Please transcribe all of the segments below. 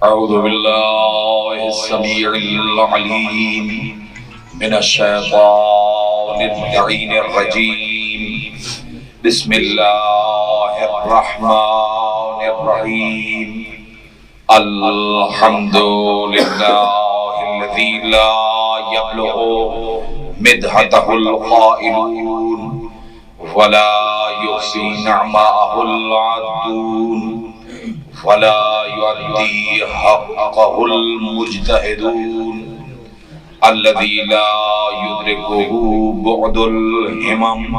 اعوذ باللہ السمیع العلیم من الشیطان اللعین الرجیم بسم اللہ الرحمن الرحیم الحمد للہ الذی لا یبلغ مدحتہ القائلون ولا یحصی نعماءہ العدون ولا يؤدي حقه المجتهدون الذي لا يدركه بعد الهمم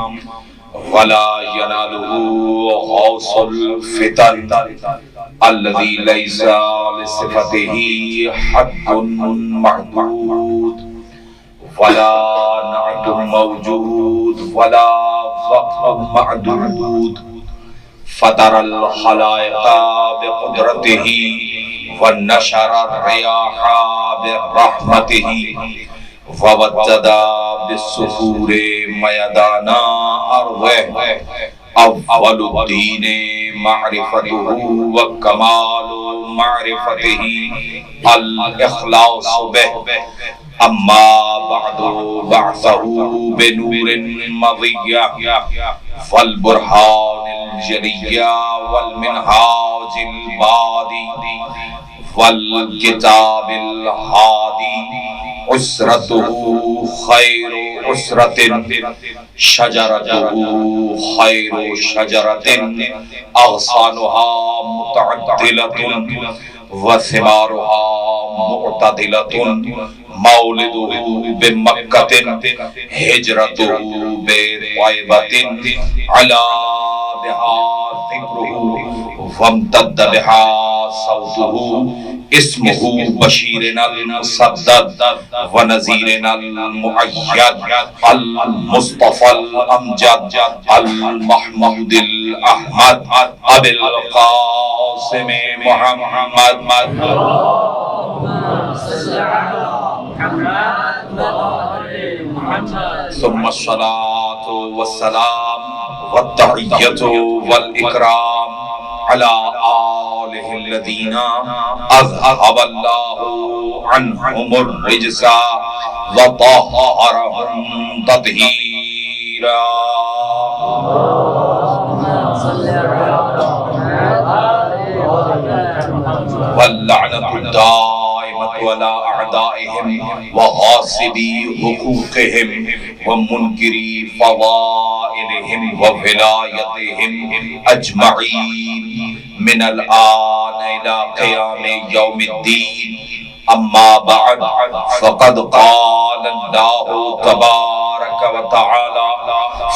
ولا يناله غوص الفتن الذي ليس لصفته حد معدود ولا نعت موجود ولا وقت معدود فطر الخلائق بقدرته ونشر الرياح برحمته ووجد بالسحور ميدان أرضه أول الدين معرفته وكمال معرفته الإخلاص به اما بعد بعثه بنور مضية والبرهان الجلي والمنهاج البادي والكتاب الهادي أسرته خير أسرة شجرته خير شجرة أغصانها متعدلة وثمارها معتدلة مولده بمكة هجرته بطيبة على بها ذكره وامتد بها صوته اسمه بشيرنا المسدد ونذيرنا المؤيد المصطفى الأمجد المحمود الأحمد أبي القاسم محمد ثم الصلاة والسلام والتحية والإكرام على آله الذين أذهب الله عنهم الرجس وطهرهم تطهيرا واللعنة الدائمة على أعدائهم وغاصبي حقوقهم ومنكري فضائلهم وولايتهم أجمعين من الآن إلى قيام يوم الدين أما بعد فقد قال الله تبارك وتعالى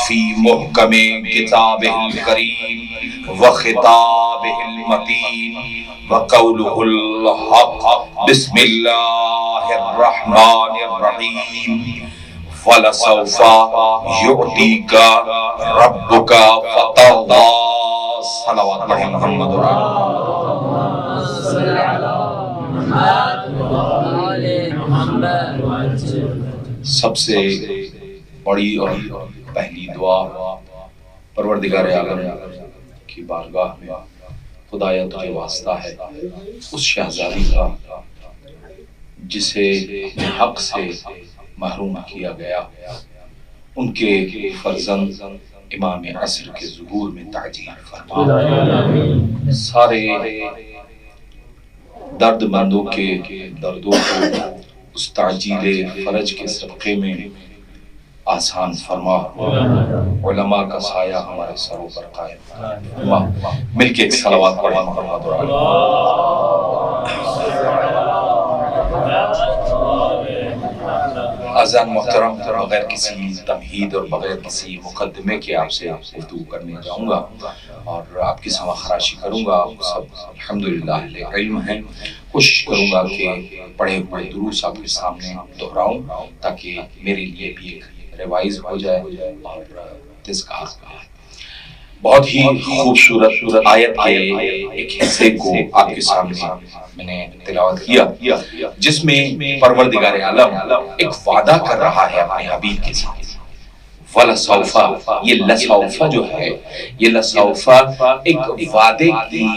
في محكم كتابه الكريم وخطابه المتين وقوله الحق بسم الله الرحمن الرحيم ولسوف يعطيك ربك فترضى صلوات محمد سب سے بڑی اور پہلی دعا پروردگار عالم کی بارگاہ میں خدایا تجھے واسطہ ہے اس شہزادی کا جسے حق سے محروم کیا گیا، ان کے فرزند امام عصر کے ظہور میں تعجیل فرما، سارے درد مندوں کے دردوں کو اس تعجیل فرج کے صدقے میں آسان فرما، علماء کا سایہ ہمارے سروں پر قائم، مل کے ایک صلوات پڑھیں محمد اذان محترم، بغیر کسی تمہید اور بغیر کسی مقدمے کے آپ سے گفتگو کرنے جاؤں گا اور آپ کی سماع خراشی کروں گا۔ آپ سب الحمدللہ اہل علم ہیں، کوشش کروں گا کہ پڑھے ہوئے دروس آپ کے سامنے دہراؤں تاکہ میرے لیے بھی ایک ریوائز ہو جائے اور تذکار ہو جائے۔ بہت ہی خوبصورت آیت کے ایک حصے کو آپ کے سامنے میں نے تلاوت کیا جس میں پروردگار عالم ایک وعدہ کر رہا ہے اپنے حبیب کے ساتھ۔ ولسوفا، یہ لسوفا جو ہے، یہ لسوفا ایک وعدے کی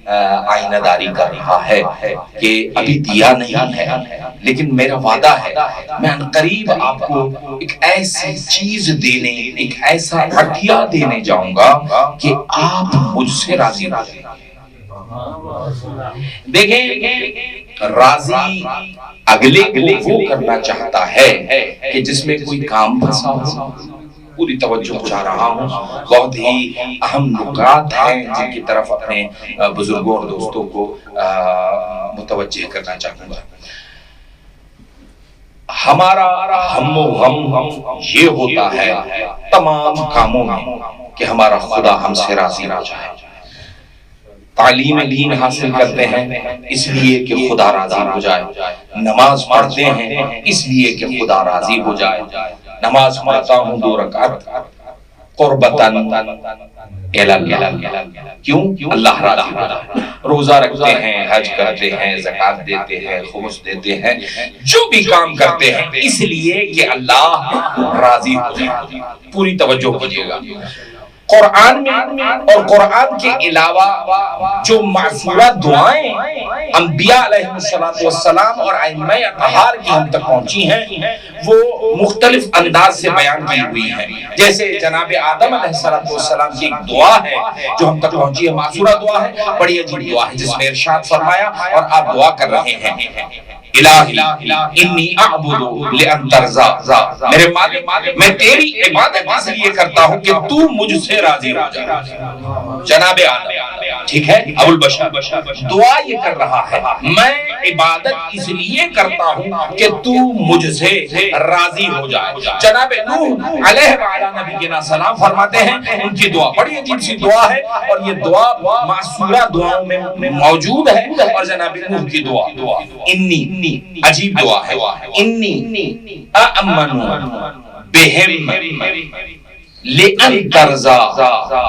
آئینہ داری کر رہا ہے کہ ابھی دیا نہیں ہے لیکن میرا وعدہ ہے میں عنقریب آپ کو ایک ایسی چیز دینے، ایک ایسا عطیہ دینے جاؤں گا کہ آپ مجھ سے راضی ہو جائیں۔ دیکھیں راضی اگلے کو وہ کرنا چاہتا ہے کہ جس میں کوئی کام پھنسا ہو۔ پوری توجہ چاہ رہا ہوں، بہت ہی اہم نکات ہیں جن کی طرف اپنے بزرگوں اور دوستوں کو متوجہ کرنا چاہوں گا۔ ہمارا ہم و غم یہ ہوتا ہے تمام کاموں میں کہ ہمارا خدا ہم سے راضی ہو جائے۔ تعلیم دین حاصل کرتے ہیں اس لیے کہ خدا راضی ہو جائے، نماز پڑھتے ہیں اس لیے کہ خدا راضی ہو جائے، نماز پڑھتا ہوں 2 رکعت قربتاً کیوں؟ اللہ راضی ہو جائے۔ روزہ رکھتے ہیں، حج کرتے ہیں، زکوٰۃ دیتے ہیں، خمس دیتے ہیں، جو بھی کام کرتے ہیں اس لیے کہ اللہ راضی ہو جائے۔ پوری توجہ کیجیے گا۔ قرآن میں اور قرآن کے علاوہ جو معصورہ دعائیں انبیاء علیہ السلام اور ائمہ اطہار کی ہم تک پہنچی ہیں وہ مختلف انداز سے بیان کی ہوئی ہیں۔ جیسے جناب آدم علیہ السلام کی ایک دعا ہے جو ہم تک پہنچی ہے، معصورہ دعا ہے، بڑی عجیب دعا ہے جس میں ارشاد فرمایا اور آپ دعا کر رہے ہیں، الہی انی اعبد لان ترضا، میرے مالک میں تیری عبادت اس لیے کرتا ہوں کہ تو مجھ سے راضی ہو جائے۔ جناب آدم، ٹھیک ہے، ابو البشر دعا یہ کر رہا ہے میں عبادت اس لیے کرتا ہوں کہ تو مجھ سے راضی ہو جائے۔ جناب نوح علیہ وعلی نبینا سلام فرماتے ہیں ان کی دعا بڑی عجیب سی دعا ہے اور یہ دعا معصورہ دعاؤں میں موجود ہے۔ اور جناب نوح کی دعا انی، عجیب دعا ہے، انی اامن بہم لئن ترضا،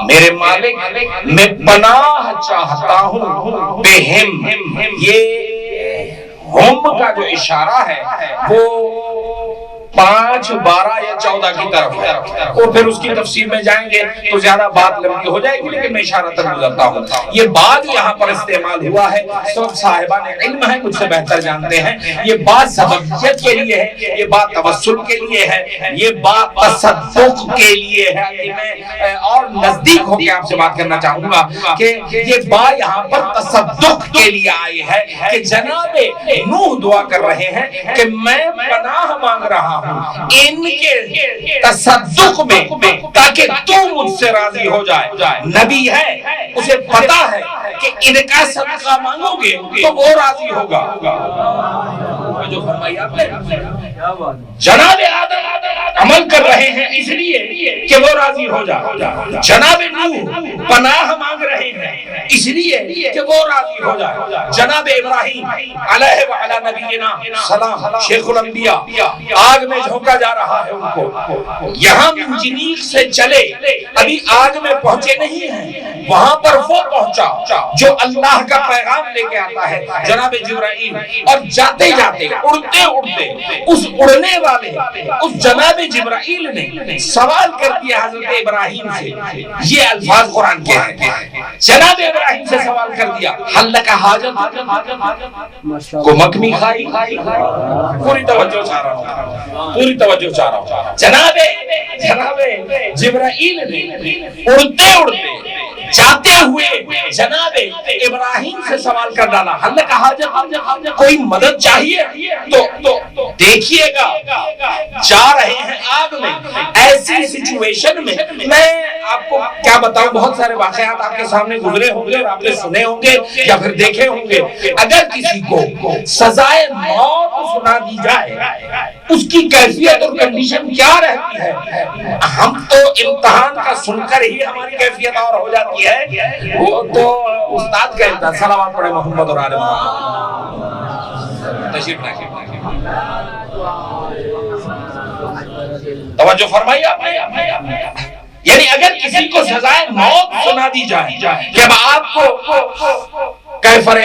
میرے مالک میں پناہ چاہتا ہوں بہم، یہ ہم کا جو اشارہ ہے وہ 5، 12 یا 14 کی طرف ہے اور پھر اس کی تفسیر میں جائیں گے تو زیادہ بات لمبی ہو جائے گی لیکن میں اشارہ تک گزرتا ہوں۔ یہ بات یہاں پر استعمال ہوا ہے، سب صاحبان علم ہیں مجھ سے بہتر جانتے ہیں، یہ بات سبقیت کے لیے ہے، یہ بات توسل کے لیے ہے، یہ بات تصدق کے لیے ہے۔ میں اور نزدیک ہو کے آپ سے بات کرنا چاہوں گا کہ یہ بات یہاں پر تصدق کے لیے آئی ہے کہ جناب نوح دعا کر رہے ہیں کہ میں پناہ مانگ رہا ہوں ان کے تصدق میں تاکہ تو مجھ سے راضی ہو جائے۔ نبی ہے، اسے پتا ہے کہ ان کا صدقہ مانگو گے تو وہ راضی ہوگا۔ جو فرمائی آپ نے جناب آدم عمل کر رہے ہیں اس لیے کہ وہ راضی ہو جائے، جناب نوح پناہ مانگ رہے ہیں اس لیے کہ وہ راضی ہو جائے، جناب ابراہیم علیہ وعلی نبینا سلام شیخ الانبیاء آگ میں جھونکا جا رہا ہے ان کو، یہاں منجنیق سے چلے ابھی آگ میں پہنچے نہیں ہیں، وہاں پر وہ پہنچا جو اللہ کا پیغام لے کے آتا ہے جناب جبرائیل، اور جاتے جاتے اڑتے اڑتے اس اڑنے والے اس جناب جبرائیل نے سوال کر دیا حضرت ابراہیم سے، یہ الفاظ قرآن کے ہیں، جناب ابراہیم سے سوال کر دیا حل لک حاجت، کو مکمی کھائی، پوری توجہ چاہ رہا ہوں، پوری توجہ چاہ رہا ہوں، جناب جبرائیل نے اڑتے اڑتے جاتے ہوئے جناب ابراہیم سے سوال کر ڈالا حل لک حاجت، کوئی مدد چاہیے تو دیکھیے گا جا رہے ہیں آگ میں، ایسی سچویشن میں آپ کو کیا بتاؤں، بہت سارے واقعات آپ کے سامنے گزرے ہوں گے اور آپ نے سنے ہوں گے یا پھر دیکھے ہوں گے۔ اگر کسی کو سزائے موت سنا دی جائے اس کی کیفیت اور کنڈیشن کیا رہتی ہے؟ ہم تو امتحان کا سن کر ہی ہماری کیفیت اور ہو جاتی ہے، وہ تو استاد کہتا ہے صلوات پڑھے محمد اور آل محمد، تشریف رکھیں، توجہ فرمائیے آپ نے، یعنی اگر کسی کو سزائے موت سنا دی جائے کہ اب آپ کو کیفر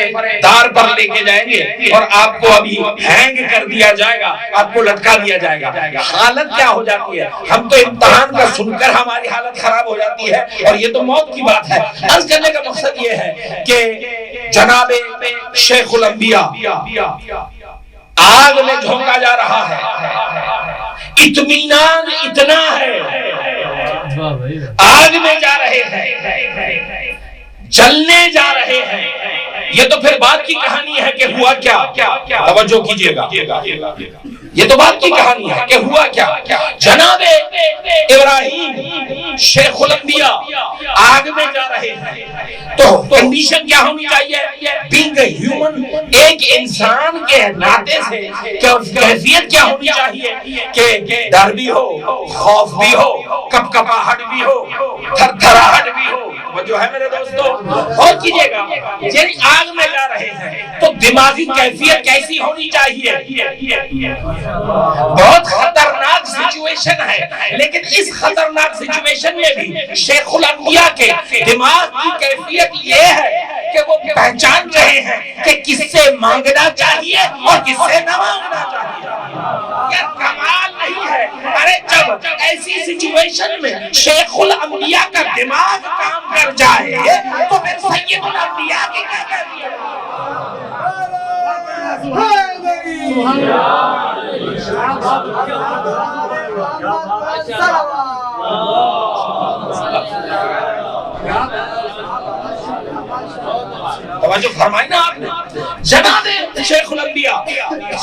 دار پر لے کے جائیں گے اور آپ کو ابھی ہینگ کر دیا جائے گا, آپ کو لٹکا دیا جائے گا. حالت کیا ہو جاتی ہے؟ ہم تو امتحان کا سن کر ہماری حالت خراب ہو جاتی ہے, اور یہ تو موت کی بات ہے. عرض کرنے کا مقصد یہ ہے کہ جناب شیخ الانبیاء آگ میں جھونکا جا رہا ہے, اطمینان اتنا ہے, آگ میں جا رہے ہیں, جلنے جا رہے ہیں. یہ تو پھر بات کی کہانی ہے کہ ہوا کیا. توجہ کیجئے گا, یہ تو بات کی کہانی ہے کہ ہوا کیا. جناب ابراہیم شیخ الانبیاء آگ میں جا رہے ہیں, تو کنڈیشن کیا ہونی چاہیے؟ بینگ اے ہیومن, ایک انسان کے ناطے سے کیفیت کیا ہونی چاہیے کہ ڈر بھی ہو, خوف بھی ہو, کپکپاہٹ بھی ہو, تھر تھراہٹ بھی ہو. وہ جو ہے میرے دوستو, اور کیجئے گا, یعنی آگ میں جا رہے ہیں تو دماغی کیفیت کیسی ہونی چاہیے؟ بہت خطرناک سچویشن ہے, لیکن اس خطرناک سچویشن میں بھی شیخ الانبیاء کے دماغ کی کیفیت یہ ہے کہ وہ پہچان رہے ہیں کہ کس سے مانگنا چاہیے اور کس سے نہ مانگنا چاہیے. یہ کمال نہیں ہے؟ ارے جب ایسی سچویشن میں شیخ الانبیاء کا دماغ کام کر جائے تو پھر سید الانبیاء کی کیا کہتی ہے؟ توجہ فرمائی نا آپ نے. جناب شیخ الانبیاء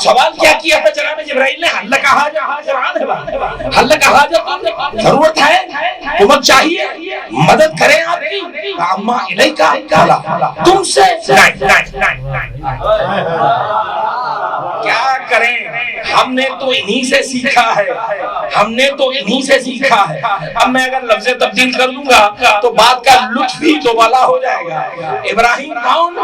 سوال کیا کیا تھا جناب جبرائیل نے؟ حل کا حاجت, حل کا حاجت, ضرورت ہے, تمہیں چاہیے, مدد کریں آپ کی. اما الیکا قالا, تم سے کیا کریں, ہم نے تو انہی سے سیکھا ہے, ہم نے تو انہی سے سیکھا ہے. اب میں اگر لفظ تبدیل کر دوں گا تو بات کا لطف بھی دوبالا ہو جائے گا. ابراہیم کون؟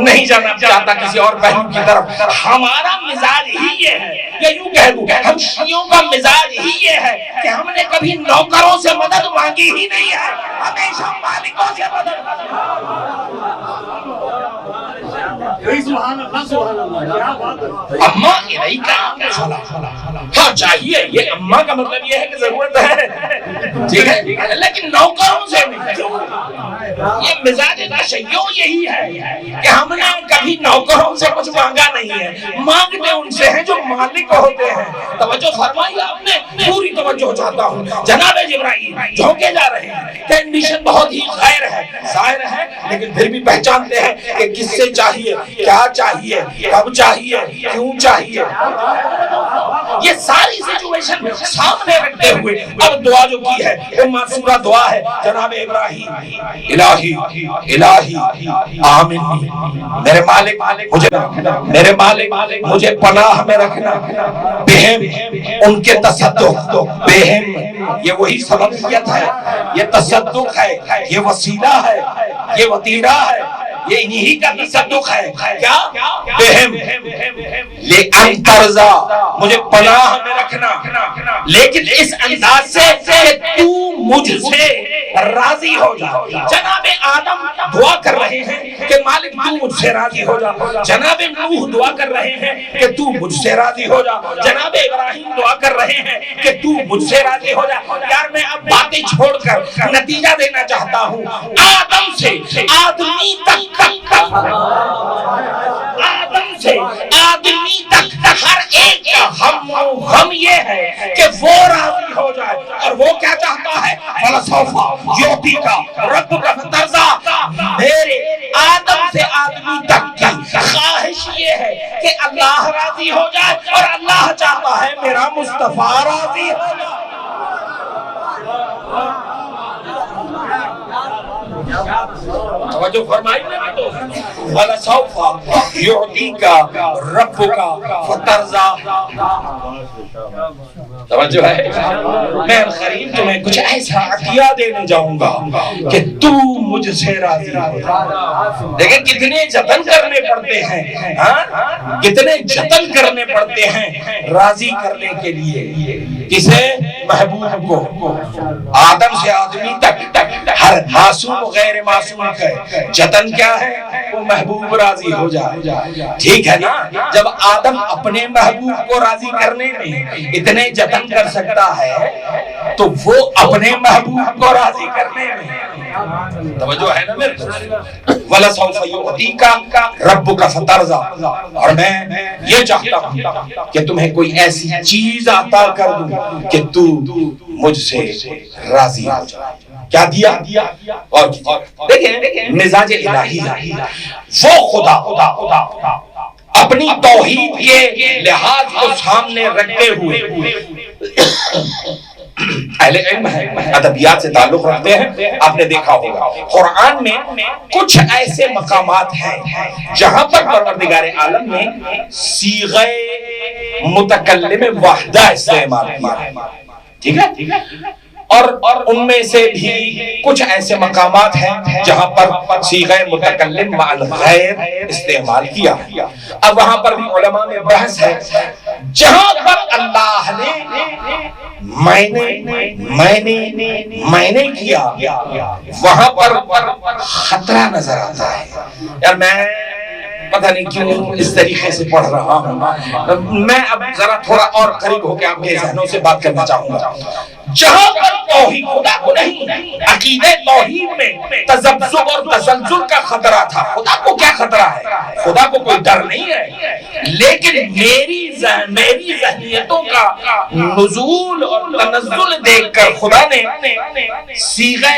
نہیں جانا چاہتا کسی اور پہلو کی طرف. ہمارا مزاج ہی یہ ہے, یا یوں کہہ دوں ہم شیعوں کا مزاج ہی یہ ہے کہ ہم نے کبھی نوکروں سے مدد مانگی ہی نہیں ہے, ہمیشہ مالکوں سے مدد اما الیکا قالا. ہاں چاہیے, یہ اما کا مطلب یہ ہے کہ ضرورت ہے, ٹھیک ہے, لیکن نوکروں سے نہیں. یہ مزاج تشیع یہی ہے کہ ہم نے کبھی نوکروں سے کچھ مانگا نہیں ہے, مانگتے ان سے ہیں جو مالک ہوتے ہیں. توجہ فرمائی آپ نے, پوری توجہ چاہتا ہوں. جناب جبرائیل جھونکے جا رہے ہیں, کنڈیشن بہت ہی غیر ہے, ظاہر ہے, لیکن پھر بھی پہچانتے ہیں کہ کس سے چاہیے, کیا چاہیے, کب چاہیے, کیوں چاہیے. یہ ساری سچویشن سامنے رکھتے ہوئے اب دعا جو کی ہے وہ معصورہ دعا ہے. جناب ابراہیم, الہی الہی آمین, میرے مالک مجھے, میرے مالک مجھے پناہ میں رکھنا, بہم ان کے تصدق, بہم یہ وہی سببیت ہے, یہ تصدق ہے, یہ وسیلہ ہے, یہ وطیرہ ہے, یہ انہی کا تصدق ہے. کیا بہم لے انترزا, مجھے پناہ میں رکھنا, لیکن اس انداز سے کہ تو مجھ سے راضی ہو جا. جناب آدم دعا کر رہے ہیں کہ مالک تو مجھ سے راضی ہو جا. جناب نوح دعا کر رہے ہیں کہ تو مجھ سے راضی ہو جا. جناب ابراہیم دعا کر رہے ہیں کہ تو مجھ سے راضی ہو جا. یار میں اب باتیں چھوڑ کر نتیجہ دینا چاہتا ہوں. آدم سے آدمی تک, آدم سے آدمی تک ہر ایک کا ہم و غم یہ ہے کہ وہ راضی ہو جائے. اور وہ کیا چاہتا ہے؟ فلسفہ یوتی کا رب کا ترزا. میرے آدم سے آدمی تک کی خواہش یہ ہے کہ اللہ راضی ہو جائے, اور اللہ چاہتا ہے میرا مصطفیٰ راضی ہو جائے. توجہ فرمائی میں تو فلسفہ یوتی کا رب کا فترزا. توجہ ہے, میں القریب تمہیں کچھ ایسا عطیہ دینے جاؤں گا کہ تو مجھ سے راضی ہو. دیکھیں کتنے جتن کرنے پڑتے ہیں, کتنے جتن کرنے پڑتے ہیں راضی کرنے کے لیے. کسے؟ محبوب کو. آدم سے آدمی تک ہر معصوم غیر معصوم کا جتن کیا ہے؟ وہ محبوب راضی ہو جائے. ٹھیک ہے نا؟ جب آدم اپنے محبوب کو راضی کرنے میں اتنے جتن کر سکتا ہے تو وہ اپنے محبوب کو راضی کرنے میں توجہ ہے نا میرے دوست؟ وَلَسَوْفَ يُعْطِيكَ رَبُّكَ فَتَرْضَىٰ. اور میں یہ چاہتا ہوں کہ تمہیں کوئی ایسی چیز عطا کر دوں کہ تو مجھ سے راضی ہو جائے. کیا دیا؟ اور دیکھیں مزاج الہی وہ خدا اپنی توحید کے لحاظ کو سامنے رکھتے ہوئے اہل علم ہے، ادبیات سے تعلق رکھتے ہیں. آپ نے دیکھا ہوگا قرآن میں کچھ ایسے مقامات ہیں جہاں پر پروردگار عالم نے صیغہ متکلم واحدہ استعمال کیا ہے. ٹھیک ہے؟ اور ان میں سے بھی کچھ ایسے مقامات ہیں جہاں پر صیغہ متکلم مع الغیر استعمال کیا. اب وہاں پر بھی علماء میں بحث ہے. جہاں پر اللہ نے میں نے کیا وہاں پر خطرہ نظر آتا ہے. یار میں پتہ نہیں کیوں اس طریقے سے پڑھ رہا ہوں. میں اب ذرا تھوڑا اور قریب ہو کے آپ کے ذہنوں سے بات کرنا چاہوں گا. جہاں پر توحید خدا کو نہیں، عقیدہ توحید میں تذبذب اور تزلزل کا خطرہ تھا. خدا کو کیا خطرہ ہے؟ خدا کو کوئی ڈر نہیں ہے. لیکن میری ذہنیتوں کا نزول اور تنزل دیکھ کر خدا نے صیغہ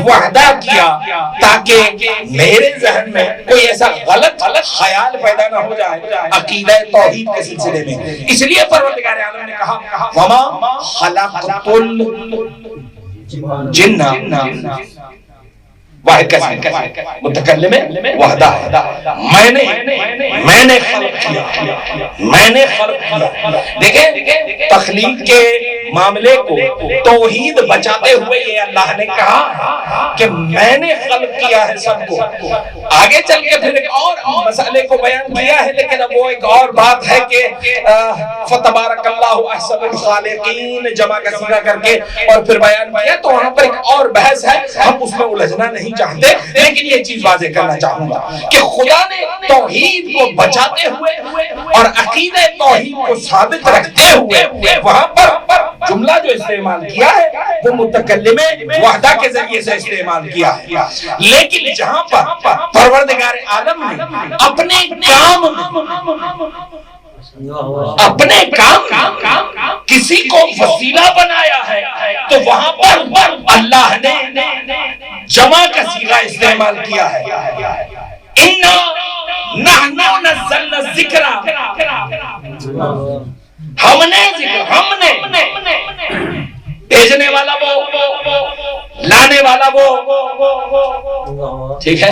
وحدہ کیا تاکہ میرے ذہن میں کوئی ایسا غلط خیال پیدا نہ ہو جائے عقیدہ توحید کے سلسلے میں. اس لیے پروردگار عالم نے کہا وما خلقت الجن واحد کیسے متکلم وحدہ ہے. میں نے خلق کیا. دیکھیں تخلیق کے معاملے کو توحید بچاتے ہوئے یہ اللہ نے کہا کہ میں نے خلق کیا ہے سب کو. آگے چل کے پھر ایک اور مسئلے کو بیان کیا ہے، لیکن اب وہ ایک اور بات ہے کہ فتبارک اللہ احسن الخالقین جمع کا صیغہ کر کے اور پھر بیان کیا. تو وہاں پر ایک اور بحث ہے، ہم اس میں الجھنا نہیں چاہتے، لیکن یہ چیز واضح کرنا چاہوں گا کہ خدا نے توحید کو بچاتے ہوئے اور عقیدہ توحید کو ثابت رکھتے ہوئے وہاں پر جملہ جو استعمال کیا ہے وہ متکلم وحدہ کے ذریعے سے استعمال کیا ہے. لیکن جہاں پر پروردگار عالم نے اپنے کام کسی کو وسیلہ بنایا ہے تو وہاں پر اللہ نے جمع کا صیغہ استعمال کیا ہے. اِنَّا نَحْنُ نَزَّلْنَا الذِّكْرَ، ہم نے بھیجنے والا وہ، لانے والا وہ، ٹھیک ہے،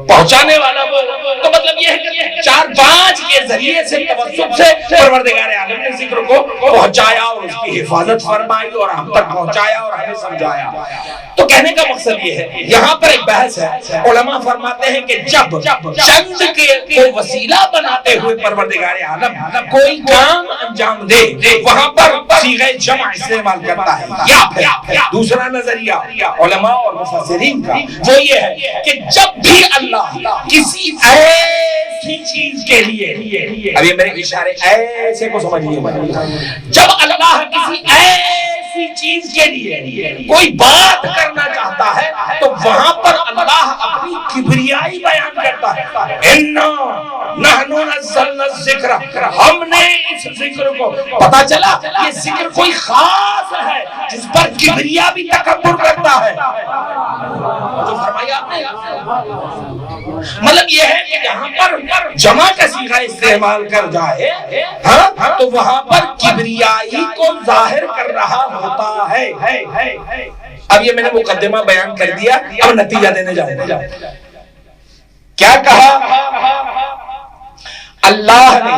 پہنچانے والا وہ. تو مطلب یہ ہے کہ 4-5 کے ذریعے سے توسط سے پروردگار عالم نے ذکر کو پہنچایا اور اس کی حفاظت فرمائی اور ہم تک پہنچایا اور ہمیں سمجھایا. تو کہنے کا مقصد یہ ہے، یہاں پر ایک بحث ہے. علماء فرماتے ہیں کہ جب چند کو وسیلہ بناتے ہوئے پروردگار عالم کوئی کام انجام دے وہاں پر صیغہ جمع استعمال کرتا ہے. یا پھر دوسرا نظریہ علماء اور مفسرین کا وہ یہ ہے کہ جب بھی اللہ کسی ایسی چیز کے لیے، اب یہ میرے اشارے ایسے کو سمجھیے، جب اللہ کسی ایسی چیز کے لیے کوئی بات کرنا چاہتا ہے تو وہاں پر اللہ اپنی کبریائی بیان کرتا ہے. اِنَّا نَحْنُ نَزَّلْنَا الذِّكْرَ، ہم نے اس ذکر کو، پتا چلا یہ ذکر کوئی خاص ہے جس پر کبریا بھی تکبر کرتا ہے. جو فرمایا آپ نے، مطلب یہ ہے کہ جہاں پر جمع کا صیغہ استعمال کر جائے تو وہاں پر کبریائی کو ظاہر کر رہا ہوتا ہے. اب یہ میں نے مقدمہ بیان کر دیا، اب نتیجہ دینے جاؤں گا. کیا کہا؟ اللہ نے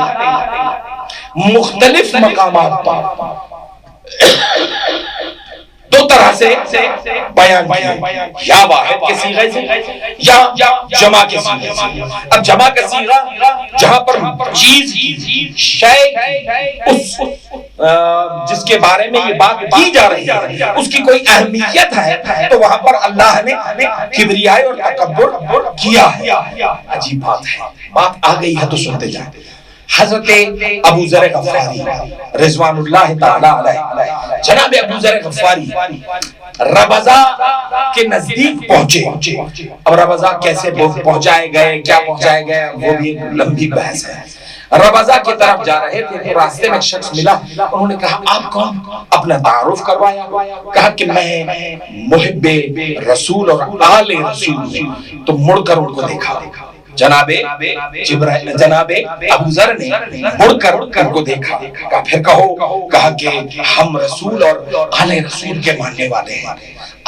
مختلف مقامات پر دو طرح سے بیان کیا، یا واحد کے صیغے سے یا جمع کے صیغے سے۔ اب جمع کا صیغہ جہاں پر چیز شے اس جس کے بارے میں یہ بات کی جا رہی ہے اس کی کوئی اہمیت ہے تو وہاں پر اللہ نے کبریائی اور تکبر کیا ہے۔ عجیب بات ہے، بات آ گئی ہے تو سنتے جائیں۔ حضرت ابو ذر غفاری رضوان اللہ تعالی علیہ، جناب ابو ذر غفاری ربضہ کے نزدیک پہنچے۔ اب ربضہ کیسے پہنچائے گئے، کیا پہنچائے گئے، وہ بھی ایک لمبی بحث ہے۔ ربضہ کی طرف جا رہے تھے تو راستے میں ایک شخص ملا، انہوں نے کہا آپ کون؟ اپنا تعارف کروایا، کہا کہ میں محب رسول اور آل رسول ہوں۔ تو مڑ کر ان کو دیکھا، جناب ابو ذر نے مڑ کر ان کو دیکھا، کہا پھر کہو، کہا کہ ہم رسول اور آل رسول کے ماننے والے ہیں،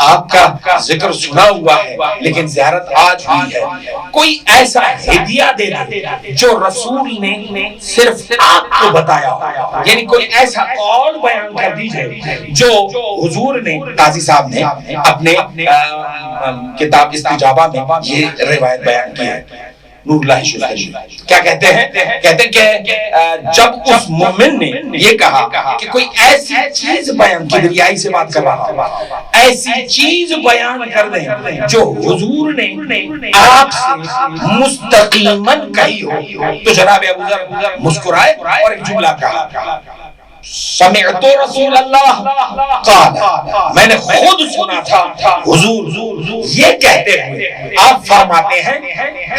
آپ کا ذکر سنا ہوا ہے لیکن زیارت آج ہوئی ہے، کوئی ایسا ہدیہ دے دے جو رسول نے صرف آپ کو بتایا ہو، یعنی کوئی ایسا قول بیان کر دیجئے جو حضور نے، قاضی صاحب نے اپنے کتاب استجابہ میں یہ روایت بیان کی ہے۔ نور اللہ شریف کیا کہتے ہیں؟ کہتے ہیں کہ جب اس مومن نے یہ کہا کہ کوئی ایسی چیز بیان، کبریائی سے بات کر رہا ہوں، ایسی چیز بیان کر دیں جو حضور نے آپ سے مستقیماً کہی ہو، تو جناب ابو ذر مسکرائے اور ایک جملہ کہا، سمعت رسول اللہ قال، میں نے خود سنا تھا حضور یہ کہتے ہوئے۔ آپ فرماتے ہیں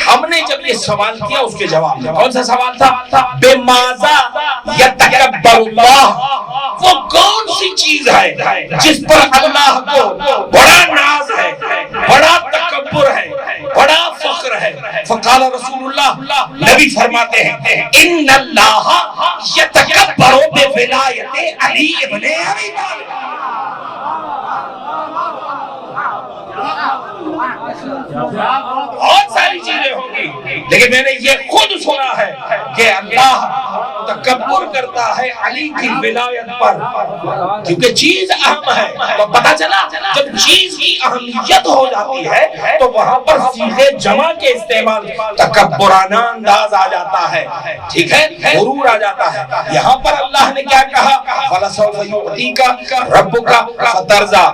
ہم نے جب یہ سوال کیا اس کے جواب میں، کون سا سوال تھا؟ بماذا یتکبر اللہ، وہ کون سی چیز ہے جس پر اللہ کو بڑا ناز ہے، بڑا تکبر ہے، بڑا فخر ہے؟ فقال رسول اللہ، نبی فرماتے ہیں ان اللہ یتکبر بولایت علی ابن ابی طالب۔ بہت ساری چیزیں ہوں گی لیکن میں نے یہ خود سنا ہے کہ اللہ تکبر کرتا ہے علی کی ولایت پر، کیونکہ چیز اہم ہے۔ تو پتہ چلا جب چیز کی اہمیت ہو جاتی ہے تو وہاں پر صیغے جمع کے استعمال، تکبرانہ انداز آ جاتا ہے، ٹھیک ہے، غرور آ جاتا ہے۔ یہاں پر اللہ نے کیا کہا؟ فَلَسَوْفَ يُعْطِيكَ رَبُّكَ فَتَرْضَىٰ،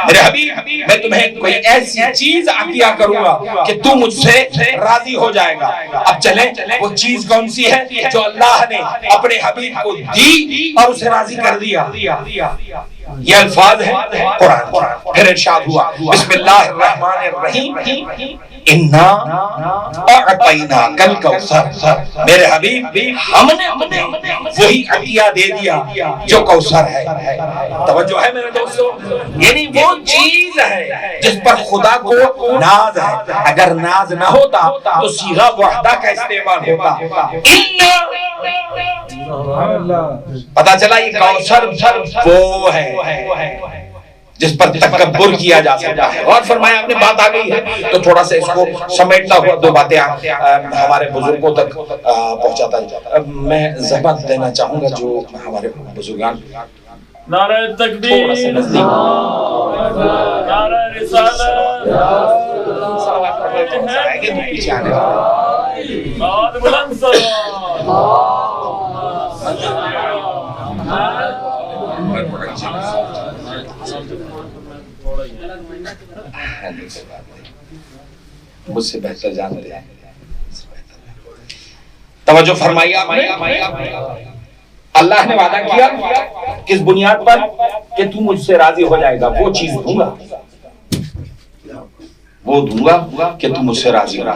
میرے حبیب میں تمہیں کوئی ایسی چیز عطیہ کروں گا کہ تم مجھ سے راضی ہو جائے گا۔ اب چلیں وہ چیز کون سی ہے جو اللہ نے اپنے حبیب کو دی اور اسے راضی کر دیا؟ یہ الفاظ ہیں قرآن۔ پھر ارشاد ہوا بسم اللہ الرحمن الرحیم، انا اعطیناک الکوثر، میرے حبیب ہم نے وہی عطیہ دے دیا جو کوثر ہے۔ توجہ ہے میرے دوستو، یعنی وہ چیز ہے جس پر خدا کو ناز ہے۔ اگر ناز نہ ہوتا تو صیغہ وحدہ کا استعمال ہوتا۔ پتہ چلا یہ کوثر وہ ہے جس پر تکبر کیا جا سکتا ہے۔ اور فرمایا آپ نے بات آ گئی ہے تو تھوڑا سا اس کو سمیٹتا ہوا دو باتیں ہمارے بزرگوں تک پہنچاتا ہے۔ میں زحمت دینا چاہوں گا جو ہمارے بزرگان نعرہ تکبیر، نعرہ رسالت، پیچھے آنے بہت بلند مجھ سے بہتر جانتے ہیں۔ توجہ فرمائیے آپ نے، اللہ نے وعدہ کیا کس بنیاد پر کہ تو مجھ سے راضی ہو جائے گا، وہ چیز دوں گا، وہ دوں گا کہ تم مجھ سے راضی ہو،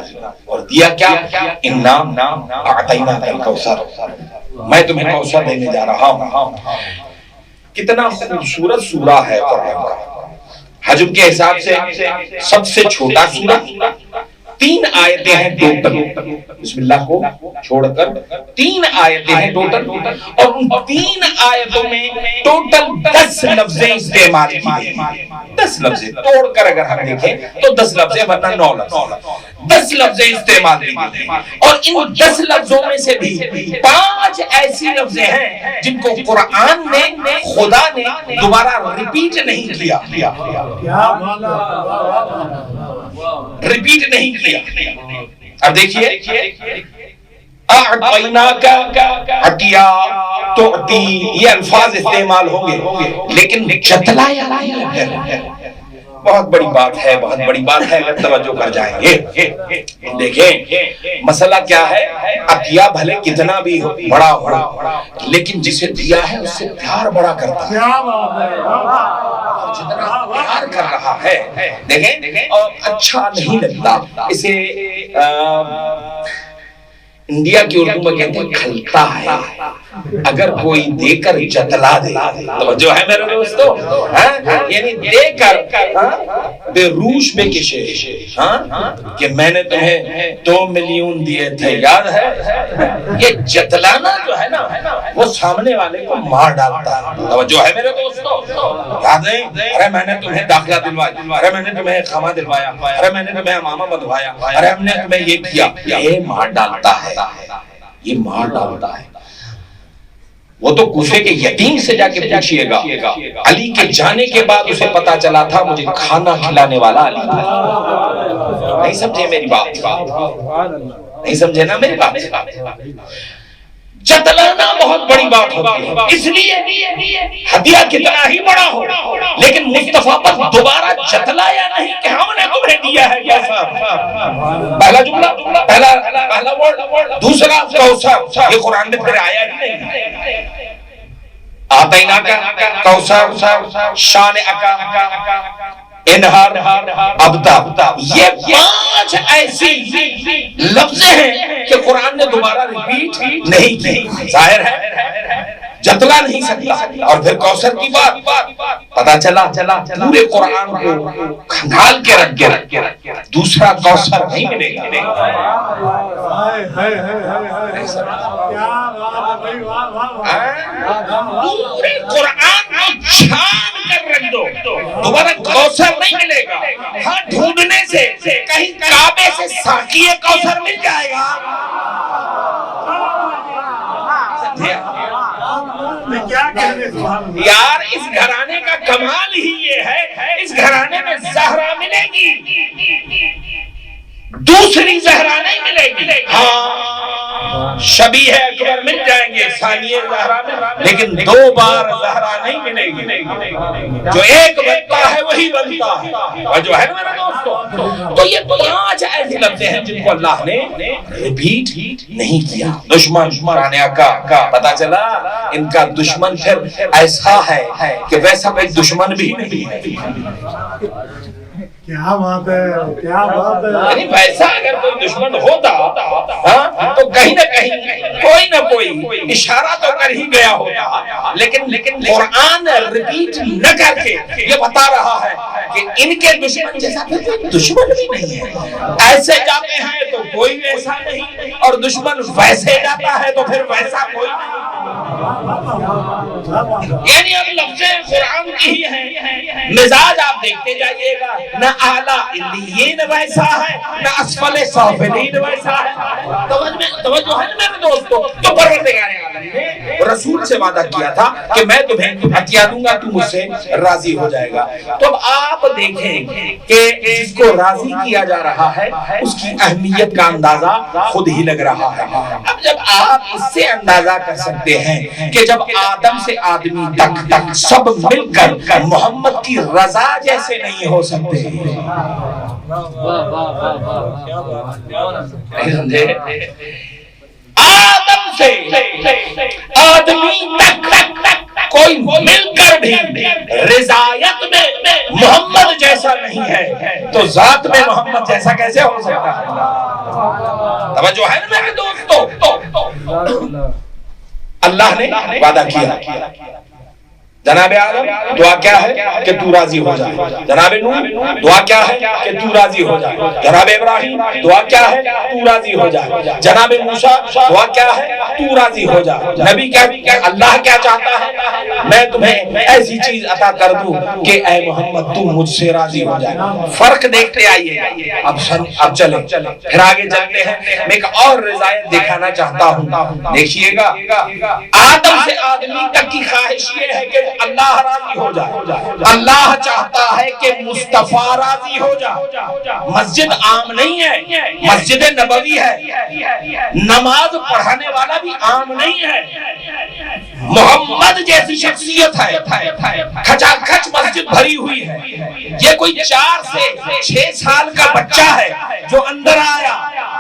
اور دیا کیا؟ انا اعطیناک الکوثر، میں تمہیں کوثر دینے جا رہا ہوں۔ کتنا خوبصورت سورہ ہے قرآن کا، حجم کے حساب سے سب سے چھوٹا سورہ 3 آیتیں ہیں ٹوٹل، بسم اللہ کو چھوڑ کر 3 آیتیں ہیں ٹوٹل، اور ان 3 آیتوں میں ٹوٹل 10 لفظیں استعمال کی ہیں۔ 10 لفظیں توڑ کر اگر ہم دیکھیں تو 10 لفظیں، ورنہ 9 لفظ، 10 لفظیں استعمال کی ہیں۔ اور ان 10 لفظوں میں سے بھی 5 ایسی لفظیں ہیں جن کو قرآن نے، خدا نے دوبارہ ریپیٹ نہیں کیا، ریپیٹ نہیں کیا۔ اب دیکھیے اعطیناک عطیہ تعطی، یہ الفاظ استعمال ہوں گے، لیکن جتلایا نہیں ہے۔ بہت بڑی بات ہے، بہت بڑی بات ہے، اگر توجہ کر جائیں گے۔ دیکھیں مسئلہ کیا ہے، عطیہ بھلے کتنا بھی بڑا ہو، لیکن جسے دیا ہے اس سے پیار بڑا کرتا ہے، جتنا پیار کر رہا ہے۔ دیکھیں اچھا نہیں لگتا اسے، انڈیا کی اردو میں کہتے ہیں کھلتا ہے، اگر کوئی دے کر جتلا دے، توجہ ہے میرے دوستو، یعنی دے کر بے روش بے کشے، کہ میں نے تمہیں 2 ملین دیے تھے، یاد ہے؟ یہ جتلانا جو ہے نا وہ سامنے والے کو مار ڈالتا ہے، توجہ ہے میرے دوستو، یاد نہیں؟ ارے میں نے تمہیں داخلہ دلوایا، ارے میں نے تمہیں اقامہ دلوایا، ارے میں نے تمہیں امامہ بدوایا، ارے ہم نے تمہیں یہ کیا، یہ مار ڈالتا ہے، یہ مار ڈالتا ہے۔ وہ تو کوفے کے یتیم سے جا کے پوچھئے گا، علی کے جانے کے بعد اسے پتا چلا تھا مجھے کھانا کھلانے والا علی تھا۔ نہیں سمجھے میری بات؟ نہیں سمجھے نا میری بات؟ جتلانا بہت بڑی بات ہوتی ہے، اس لیے ہدیہ کتنا ہی بڑا ہو لیکن مصطفیٰ پر دوبارہ جتلایا نہیں کہ ہم نے تمہیں دیا ہے کیسا۔ پہلا جملہ، پہلا ورڈ، دوسرا کوثر، یہ قرآن میں پھر آیا ہی نہیں۔ آتیناک کوثر، شان اکا، انہار، ابتا، یہ 5 ایسی لفظیں ہیں کہ قرآن نے دوبارہ ریپیٹ نہیں کی۔ ظاہر ہے جتلا نہیں سکتا۔ اور پھر کوثر کی بات پتا چلا پورے قرآن کو کھنگال کے رکھ کے دوسرا کوثر نہیں ملے گا۔ پورے قرآن کو چھان کر رکھ دو، دوبارہ کوثر نہیں ملے گا۔ ہاں ڈھونڈنے سے کہیں کعبے سے ساقی کوثر مل جائے گا۔ یار اس گھرانے کا کمال ہی یہ ہے، اس گھرانے میں زہرا ملے گی، دوسری زہرا نہیں ملے گی۔ ہاں شبیہ اکبر مل جائیں گے، ثانیہ زہرا میں، لیکن 2 بار زہرا نہیں ملے گی۔ جو ایک بنتا ہے وہی بنتا ہے، اور جو ہے میرے دوستو، تو یہ 5 ایسی لفظیں ہیں جن کو اللہ نے ریپیٹ نہیں کیا۔ دشمن شانے کا پتا چلا ان کا دشمن پھر ایسا ہے کہ ویسا کوئی دشمن بھی نہیں ہے۔ کیا بات ہے، کیا بات ہے۔ یعنی ویسا اگر کوئی دشمن ہوتا تو کہیں نہ کہیں کوئی نہ کوئی اشارہ تو کر ہی گیا ہوتا، لیکن قرآن ریپیٹ نہ کر کے یہ بتا رہا ہے کہ ان کے دشمن جیسا کوئی دشمن بھی نہیں ہے۔ ایسے جاتے ہیں تو کوئی ویسا نہیں، اور دشمن ویسے جاتا ہے تو پھر ویسا کوئی نہیں۔ یعنی اب لفظیں قرآن کی ہی ہیں، مزاج آپ دیکھتے جائیے گا، نہ اعلیٰ علیین ویسا ہے، نہ اسفل سافلین ویسا ہے۔ توجہ ہے نا میرے دوستو، تو پروردگار عالم نے رسول سے وعدہ کیا تھا کہ میں تمہیں عطیہ دوں گا، تو مجھ سے راضی ہو جائے گا۔ تو اب آپ دیکھیں کہ جس کو راضی کیا جا رہا ہے اس کی اہمیت کا اندازہ خود ہی لگ رہا ہے۔ اب جب آپ اس سے اندازہ کر سکتے ہیں کہ جب آدم سے آدمی تک سب مل کر محمد کی رضا جیسے نہیں ہو سکتے، آدم سے آدمی تک کوئی مل کر بھی رضایت میں محمد جیسا نہیں ہے، تو ذات میں محمد جیسا کیسے ہو سکتا ہے؟ توجہ ہے نا میرے دوستو، اللہ نے وعدہ کیا، جناب آدم دعا کیا ہے کہ تو راضی ہو جائے، جناب نوح دعا کیا ہے کہ تو راضی ہو جائے، جناب ابراہیم دعا کیا ہے تو راضی ہو جائے، جناب موسیٰ دعا کیا ہے تو راضی ہو جائے۔ نبی کیا اللہ کیا چاہتا ہے؟ میں تمہیں ایسی چیز عطا کر دوں کہ اے محمد تم مجھ سے راضی ہو جائے۔ فرق دیکھتے آئیے، اب چلیں پھر آگے چلتے ہیں۔ میں ایک اور رضایت دکھانا چاہتا ہوں، دیکھیے گا آدم سے آدمی تک کی خواہش یہ ہے کہ اللہ راضی ہو جائے، اللہ چاہتا ہے کہ مصطفیٰ راضی ہو جائے۔ مسجد عام نہیں ہے، مسجد نبوی ہے، نماز پڑھانے والا بھی عام نہیں ہے، محمد جیسی شخصیت ہے، کھچا کھچ مسجد بھری ہوئی ہے۔ یہ کوئی 4 سے 6 سال کا بچہ ہے جو اندر آیا۔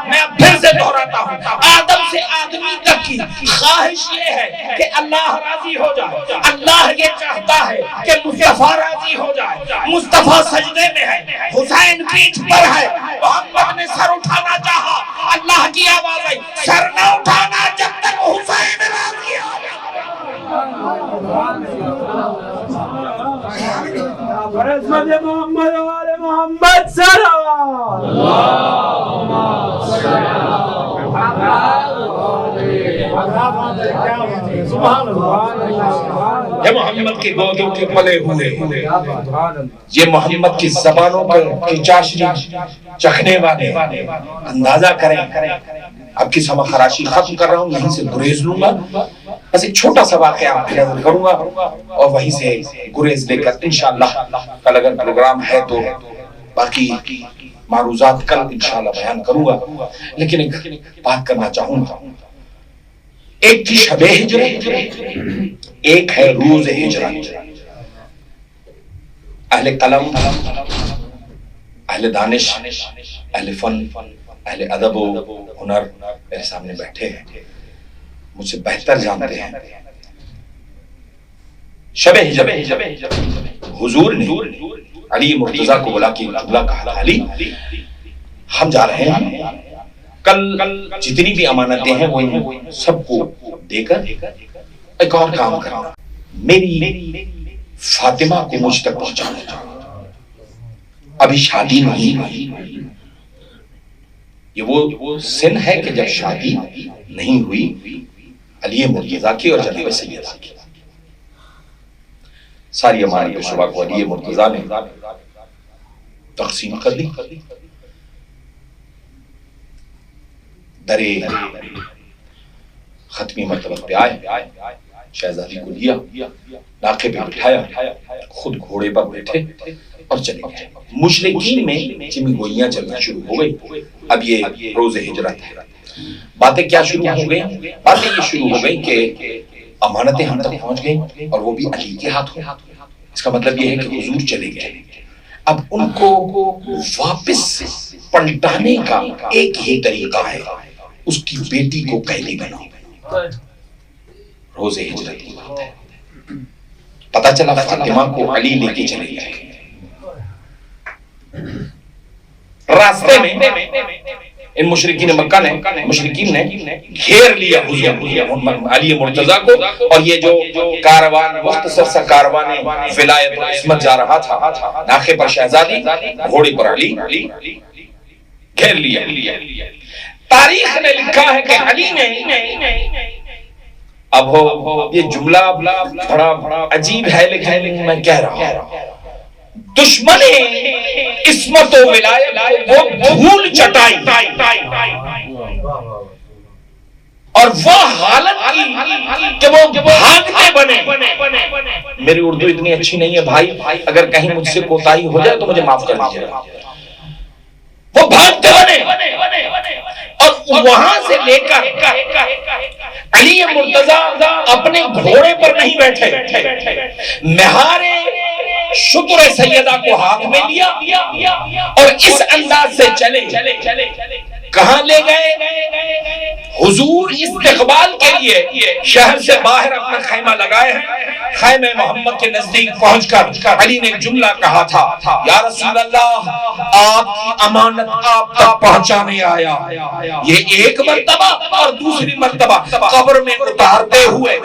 میں اب پھر سے دہراتا ہوں، آدم سے آدمی تک کی خواہش یہ ہے کہ اللہ راضی ہو جائے، اللہ یہ چاہتا ہے کہ مصطفیٰ راضی ہو جائے۔ مصطفیٰ سجدے میں ہے، حسین پیٹھ پر ہے، محمد نے سر اٹھانا چاہا، اللہ کی آواز آئی سر نہ اٹھانا جب تک حسین راضی ہو جائے۔ عظمت محمد و آل محمد صلوات یہ محمد کی گودوں کے پلے ہوئے، یہ محمد کی زبانوں کی چاشنی چکھنے والے، اندازہ کریں۔ اب کی سما خراشی ختم کر رہا ہوں، یہیں سے گریز لوں گا، بس ایک چھوٹا سا واقعہ آپ نظر کروں گا اور وہیں سے گریز لے کر انشاءاللہ کل اگر پروگرام ہے تو باقی معروضات کل انشاءاللہ بیان کروں گا۔ لیکن ایک بات کرنا چاہوں گا، ایک تھی شب ہجرت، ایک ہے روز ہجرت۔ اہل قلم، اہل دانش، اہل فن، اہل ادب و ہنر میرے سامنے بیٹھے ہیں، مجھ سے بہتر جانتے ہیں۔ شب ہجرت حضور نے علی مرتضیٰ کو بلا کے جملہ کہا، علی ہم جا رہے ہیں، کل جتنی بھی امانتیں ہیں وہ سب کو دے کر ایک اور کام کرنا، میری فاطمہ کو مجھ تک پہنچانا۔ ابھی شادی نہیں ہوئی، یہ وہ سن ہے کہ جب شادی نہیں ہوئی علی مرتضیٰ کی اور جناب سیدہ کی، ساری امانت شبہ کو علی مرتضیٰ نے تقسیم کر دی۔ درے ختمی مرتبہ پہ آئے، شہزادی کو لیا، ناقے پہ بٹھایا، خود گھوڑے پر بیٹھے اور چلے گئے۔ مشرکین میں چمی گوئیاں چلنا شروع ہو گئی۔ اب یہ روز ہجرت ہے، باتیں کیا شروع ہو گئی؟ باتیں یہ شروع ہو گئی کہ امانتیں ہم تک پہنچ گئی اور وہ بھی علی کے ہاتھوں۔ اس کا مطلب یہ ہے کہ حضور چلے گئے، اب ان کو واپس پلٹانے کا ایک ہی طریقہ ہے، اس کی بیٹی کو قیدی بناؤ۔ روز ہجرت کی بات ہے، پتہ چلا فاطمہ کو علی لے کے چلے گئے۔ راستے میں ان مشرکین مکہ نے گھیر لیا علی مرتضیٰ کو، اور یہ جو کاروان مختصر سا کاروان ولایت و عصمت جا رہا تھا، ناقے پر شہزادی، گھوڑے پر علی، گھیر لیا۔ تاریخ نے لکھا ہے کہ علی نے، اب ہو یہ جملہ بڑا عجیب ہے لیکن میں کہہ رہا ہوں، دشمن عصمت و ولایت وہ دھول چٹائی اور وہ حالت کی کہ وہ بھاگتے بنے۔ میری اردو اتنی اچھی نہیں ہے بھائی، اگر کہیں مجھ سے کوتاہی ہو جائے تو مجھے معاف کر دیجیے۔ وہ بھاگتے بنے اور وہاں سے لے کر علی مرتضیٰ اپنے گھوڑے پر نہیں بیٹھے، مہار شتر سیدہ کو ہاتھ میں لیا اور اس انداز سے چلے۔ کہاں لے گئے؟ حضور استقبال کے لیے شہر سے باہر اپنا خیمہ لگائے ہیں. خیمہ محمد کے نزدیک پہنچ کر علی نے ایک جملہ کہا تھا, یا رسول اللہ آپ کی امانت آپ تک پہنچانے آیا. یہ ایک مرتبہ, اور دوسری مرتبہ قبر میں اتارتے ہوئے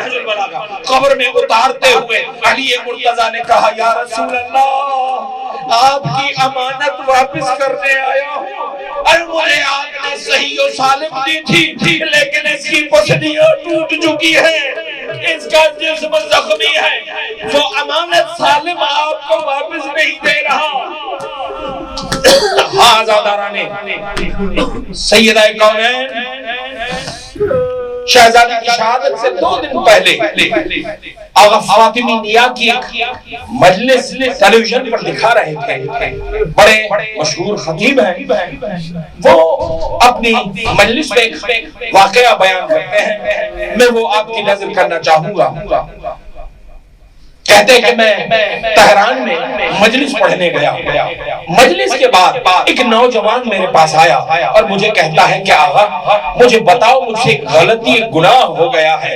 علی مرتضیٰ نے کہا, یا رسول اللہ آپ کی امانت واپس کرنے آیا ہوں. اور مجھے آپ نے صحیح و سالم دی تھی, لیکن اس کی پسلیاں ٹوٹ چکی ہیں, اس کا جسم زخمی ہے, وہ امانت سالم آپ کو واپس نہیں دے رہا. ہاں آزادارانے سیدہ کونین شہزادی کی شہادت سے 2 دن پہلے آغا فاطمی نیا کی ایک مجلس ٹیلی ویژن پر دکھا رہے تھے. بڑے مشہور خطیب ہیں, وہ اپنی مجلس میں ایک واقعہ بیان کرتے ہیں, میں وہ آپ کی نظر کرنا چاہوں گا. کہتے ہیں کہ میں تہران میں مجلس پڑھنے گیا. مجلس کے بعد ایک نوجوان میرے پاس آیا اور مجھے کہتا ہے کہ آغا مجھے بتاؤ, مجھ سے غلطی ایک گناہ ہو گیا ہے,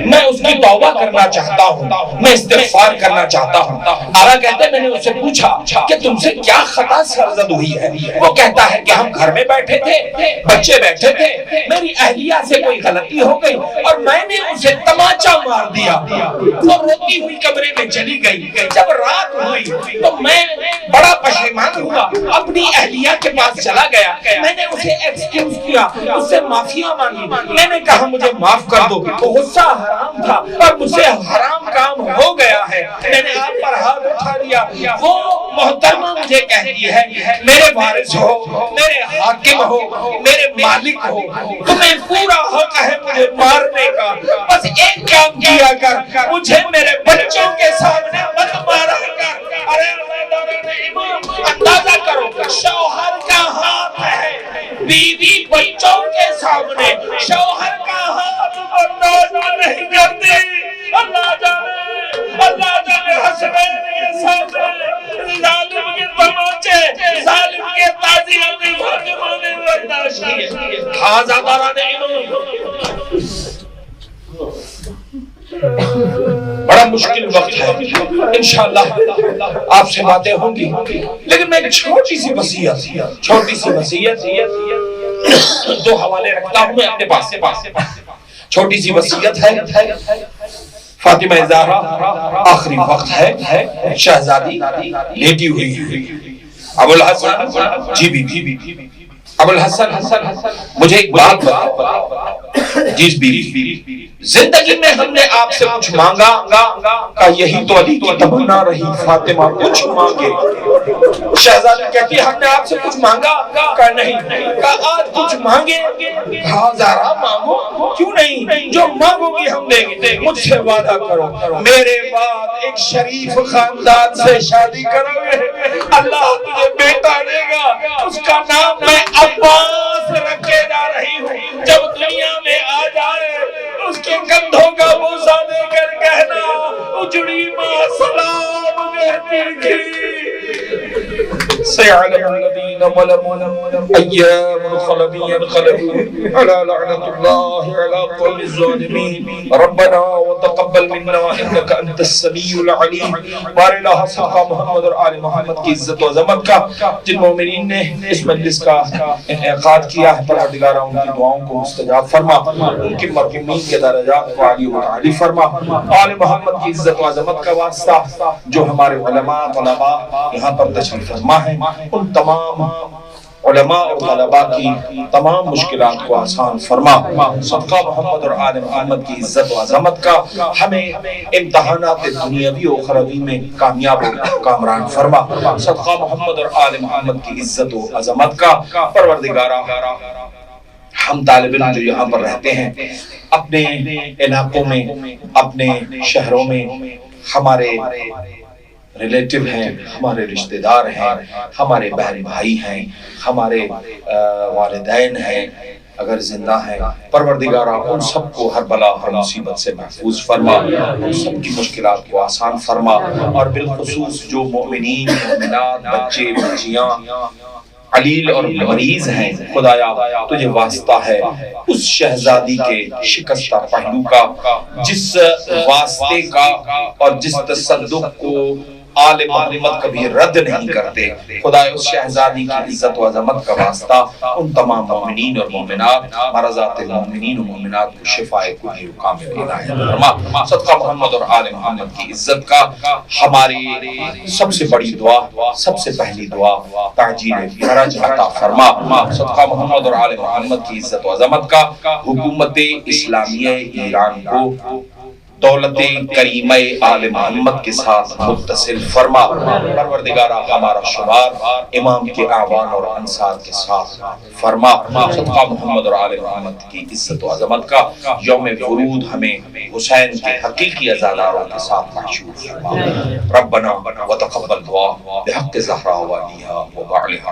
میں اس کی توبہ کرنا چاہتا ہوں, میں استغفار کرنا چاہتا ہوں. آغا کہتے ہیں میں نے اس سے پوچھا کہ تم سے کیا خطا سرزد ہوئی ہے. وہ کہتا ہے کہ ہم گھر میں بیٹھے تھے, بچے بیٹھے تھے, میری اہلیہ سے کوئی غلطی ہو گئی اور میں نے اسے تماچا مار دیا. وہ روتی ہوئی کمرے میں چلی گئی. جب رات ہوئی تو میں بڑا پشیمان ہوا, اپنی اہلیہ کے پاس چلا گیا. میں نے اسے ایکسکیوز کیا, اس سے معافیاں مانگی. میں نے کہا مجھے معاف کر دو, وہ غصہ حرام تھا اور مجھ سے حرام کام ہو گیا ہے, میں نے آپ پر ہاتھ اٹھا لیا. وہ محترمہ مجھے کہتی ہے میرے وارث ہو, میرے حاکم ہو, میرے مالک ہو, تمہیں پورا حق ہے مجھے مارنے کا, بس ایک کام کیا کر, مجھے میرے بچوں کے سامنے مت مارا کر. ارے اندازہ کرو, شوہر کا ہاتھ ہے, بیوی بچوں کے سامنے شوہر کا ہاتھ برداشت نہیں کرتی. اللہ جانے حسنین کے سامنے ظالم کے تماچے, ظالم کے تازیاں بھی فاطمہ نے برداشت کیے. آزادارانے بڑا مشکل وقت ہے, انشاءاللہ آپ سے باتیں ہوں گی, لیکن میں ایک چھوٹی سی وصیت 2 حوالے رکھتا ہوں میں اپنے پاس. چھوٹی سی وصیت ہے, فاطمہ زہرا آخری وقت ہے, شہزادی لیٹی ہوئی ہے. ابو الحسن جی بی ابو الحسن مجھے ایک بات بتاؤ. جی بیوی, زندگی میں ہم نے آپ سے کچھ مانگا کا یہی تو علی کی تمنا رہی, فاطمہ کچھ مانگے. شہزادی کہتی ہے ہم نے آپ سے کچھ مانگا کا نہیں, کا آج کچھ مانگے. ہاں زہرا مانگو, کیوں نہیں, جو مانگو گی ہم دیں گے. مجھ سے وعدہ کرو میرے بعد ایک شریف خاندان سے شادی کرو گے, اللہ تجھے بیٹا دے گا, اس کا نام میں عباس رکھے جا رہی ہوں. جب دنیا میں آ جائے اس کے کندھوں کا بوسہ دے کر کہنا اجڑی ماں سلام کہتی تھی. سيعلم الذين ظلموا أيام الخلدين ينقلبون على لعنة الله على قوم الظالمين. ربنا وتقبل منا إنك أنت السميع العليم. بار الہ صدقہ محمد اور آل محمد کی عزت و عظمت کا. جن مومنین نے اس مجلس کا انعقاد کیا ہے, پروردگارہ ان کی دعاؤں کو مستجاب فرما, ان کے مرحومین کے درجات کو عالی و عالی فرما. آل محمد کی عزت و عظمت کا واسطہ جو ہمارے علماء طلباء یہاں پر تشریف فرما ہے, ان تمام علماء اور طلباء کی تمام مشکلات کو آسان فرما. صدقہ محمد اور آل محمد کی عزت و عظمت کا ہمیں امتحانات دنیاوی و اخروی میں کامیاب و کامران فرما. صدقہ محمد اور آل محمد کی عزت و عظمت کا پروردگارہ ہم طالب علم جو یہاں پر رہتے ہیں, اپنے علاقوں میں, اپنے شہروں میں, ہمارے ریلیٹو ہیں, ہمارے رشتہ دار ہیں, ہمارے بہن بھائی ہیں, ہمارے والدین ہیں, اگر زندہ ہیں, پروردگارہ ان سب کو ہر بلا ہر مصیبت سے محفوظ فرما, ان سب کی مشکلات کو آسان فرما, اور بالخصوص جو مومنین مومنات بچے بچیاں علیل اور مریض ہیں، خدایا تجھے واسطہ ہے اس شہزادی کے شکستہ پہلو کا جس واسطے کا اور جس تصدق کو آل محمد کبھی رد نہیں کرتے. خدا اس شہزادی کی عزت و عظمت کا واسطہ ان تمام مومنین اور مومنات، مرضات المومنین و مومنات کو شفاء کلی و کامل عنایت فرما. صدقہ محمد اور آل محمد کی عزت کا ہماری سب سے بڑی دعا، سب سے پہلی دعا تعجیل فرج عطا فرما. صدقہ محمد اور آل محمد کی عزت و عظمت کا حکومت اسلامیہ ایران کو دولت کریمہ آل محمد کے ساتھ متصل فرما. پروردگارہ ہمارا شمار امام کے اعوان اور انصار کے ساتھ فرما. صدقہ محمد اور آل محمد کی عزت و عظمت کا یوم ورود ہمیں حسین کے حقیقی عزاداروں کے ساتھ محشور فرما. ربنا وتقبل دعا بحق زہرا و علیہا و بعلہا.